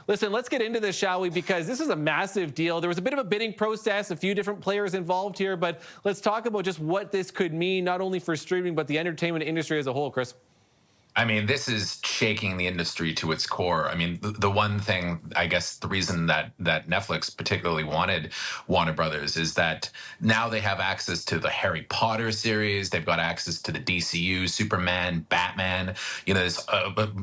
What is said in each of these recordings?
Listen, let's get into this, shall we? Because this is a massive deal. There was a bit of a bidding process, a few different players involved here, but let's talk about just what this could mean, not only for streaming, but the entertainment industry as a whole, Chris. I mean, this is shaking the industry to its core. I mean, the one thing, I guess, the reason that Netflix particularly wanted Warner Brothers is that now they have access to the Harry Potter series. They've got access to the DCU, Superman, Batman. You know, there's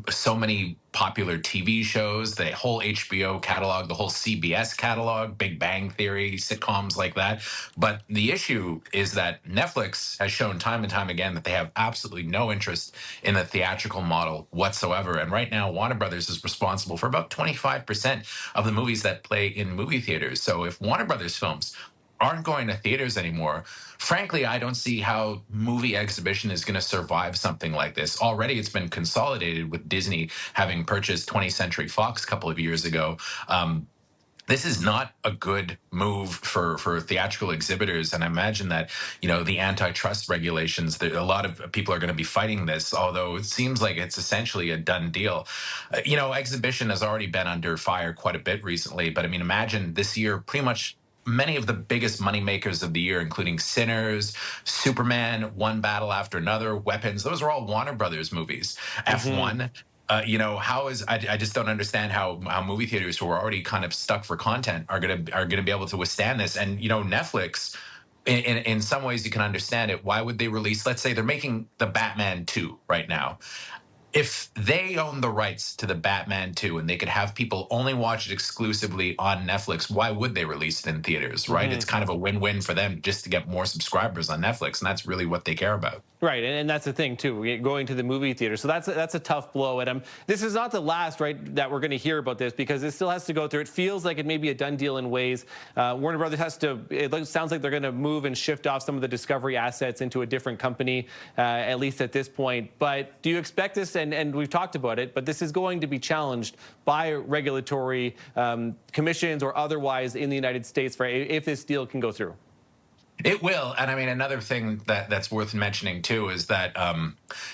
so many popular TV shows, the whole HBO catalog, the whole CBS catalog, Big Bang Theory, sitcoms like that. But the issue is that Netflix has shown time and time again that they have absolutely no interest in the theatrical model whatsoever. And right now, Warner Brothers is responsible for about 25% of the movies that play in movie theaters. So if Warner Brothers films aren't going to theaters anymore, frankly, I don't see how movie exhibition is going to survive something like this. Already, it's been consolidated with Disney having purchased 20th Century Fox a couple of years ago. This is not a good move for theatrical exhibitors. And I imagine that, you know, the antitrust regulations, that a lot of people are going to be fighting this, although it seems like it's essentially a done deal. You know, exhibition has already been under fire quite a bit recently. But I mean, imagine this year, pretty much many of the biggest moneymakers of the year, including Sinners, Superman, One Battle After Another, Weapons, those are all Warner Brothers movies. F1. You know, I just don't understand how movie theaters who are already kind of stuck for content are gonna be able to withstand this. And you know, Netflix, in some ways, you can understand it. Why would they release? Let's say they're making the Batman 2 right now. If they own the rights to the Batman 2 and they could have people only watch it exclusively on Netflix, why would they release it in theaters, right? It's kind of a win-win for them just to get more subscribers on Netflix, and that's really what they care about. Right, and that's the thing too. Going to the movie theater, so that's a tough blow. And this is not the last, right, that we're going to hear about this, because it still has to go through. It feels like it may be a done deal in ways. Warner Brothers has to. It sounds like they're going to move and shift off some of the Discovery assets into a different company, at least at this point. But do you expect this? And we've talked about it, but this is going to be challenged by regulatory commissions or otherwise in the United States for if this deal can go through. It will. And I mean, another thing that's worth mentioning, too, is that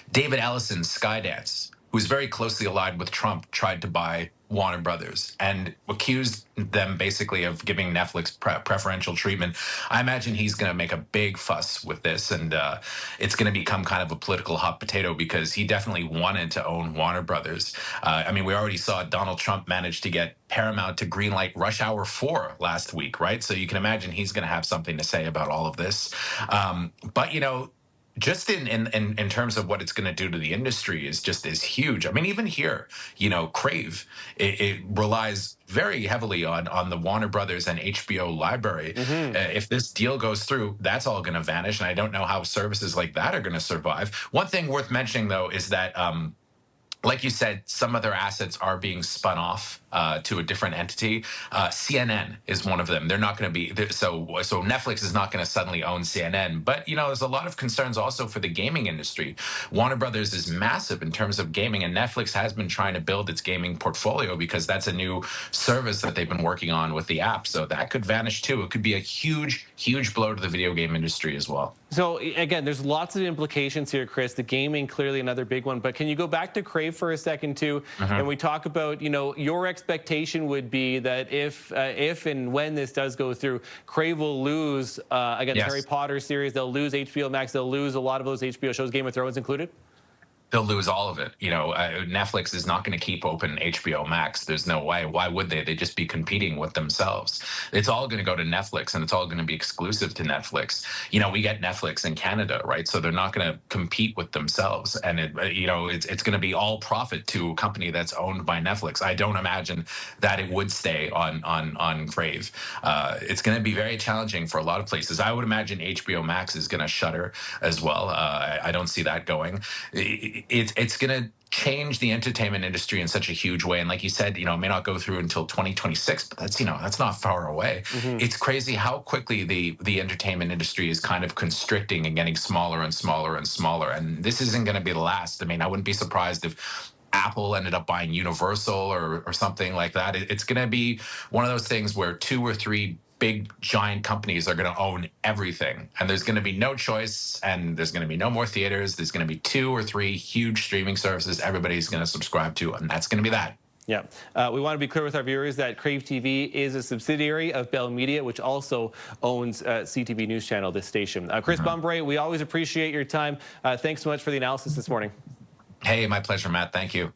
David Ellison's Skydance, who's very closely allied with Trump, tried to buy Warner Brothers and accused them basically of giving Netflix preferential treatment. I imagine he's going to make a big fuss with this, and it's going to become kind of a political hot potato because he definitely wanted to own Warner Brothers. I mean, we already saw Donald Trump manage to get Paramount to greenlight Rush Hour 4 last week, right? So you can imagine he's going to have something to say about all of this. But, you know, just in terms of what it's going to do to the industry is huge. I mean, even here, you know, Crave, it relies very heavily on the Warner Brothers and HBO library. If this deal goes through, that's all going to vanish. And I don't know how services like that are going to survive. One thing worth mentioning, though, is that like you said, some of their assets are being spun off to a different entity. CNN is one of them. They're not going to be so Netflix is not going to suddenly own CNN. But you know, there's a lot of concerns also for the gaming industry. Warner Brothers is massive in terms of gaming, and Netflix has been trying to build its gaming portfolio because that's a new service that they've been working on with the app. So that could vanish too. It could be a huge blow to the video game industry as well. So again, there's lots of implications here, Chris. The gaming, clearly another big one. But can you go back to Crave for a second too? And we talk about, you know, your expectation would be that if and when this does go through, Crave will lose against Harry Potter series. They'll lose HBO Max. They'll lose a lot of those HBO shows, Game of Thrones included. They'll lose all of it. You know, Netflix is not going to keep open HBO Max. There's no way. Why would they? They'd just be competing with themselves. It's all going to go to Netflix, and it's all going to be exclusive to Netflix. You know, we get Netflix in Canada, right? So they're not going to compete with themselves. And, it's going to be all profit to a company that's owned by Netflix. I don't imagine that it would stay on Crave. It's going to be very challenging for a lot of places. I would imagine HBO Max is going to shutter as well. I don't see that going. It's going to change the entertainment industry in such a huge way. And like you said, you know, it may not go through until 2026, but that's not far away. It's crazy how quickly the entertainment industry is kind of constricting and getting smaller and smaller and smaller. And this isn't going to be the last. I mean, I wouldn't be surprised if Apple ended up buying Universal or something like that. It's going to be one of those things where 2 or 3 big giant companies are going to own everything, and there's going to be no choice, and there's going to be no more theaters. There's going to be 2 or 3 huge streaming services everybody's going to subscribe to, and that's going to be that. Yeah. We want to be clear with our viewers that Crave TV is a subsidiary of Bell Media, which also owns CTV News Channel, this station. Chris Bumbray, we always appreciate your time. Thanks so much for the analysis this morning. Hey, my pleasure, Matt. Thank you.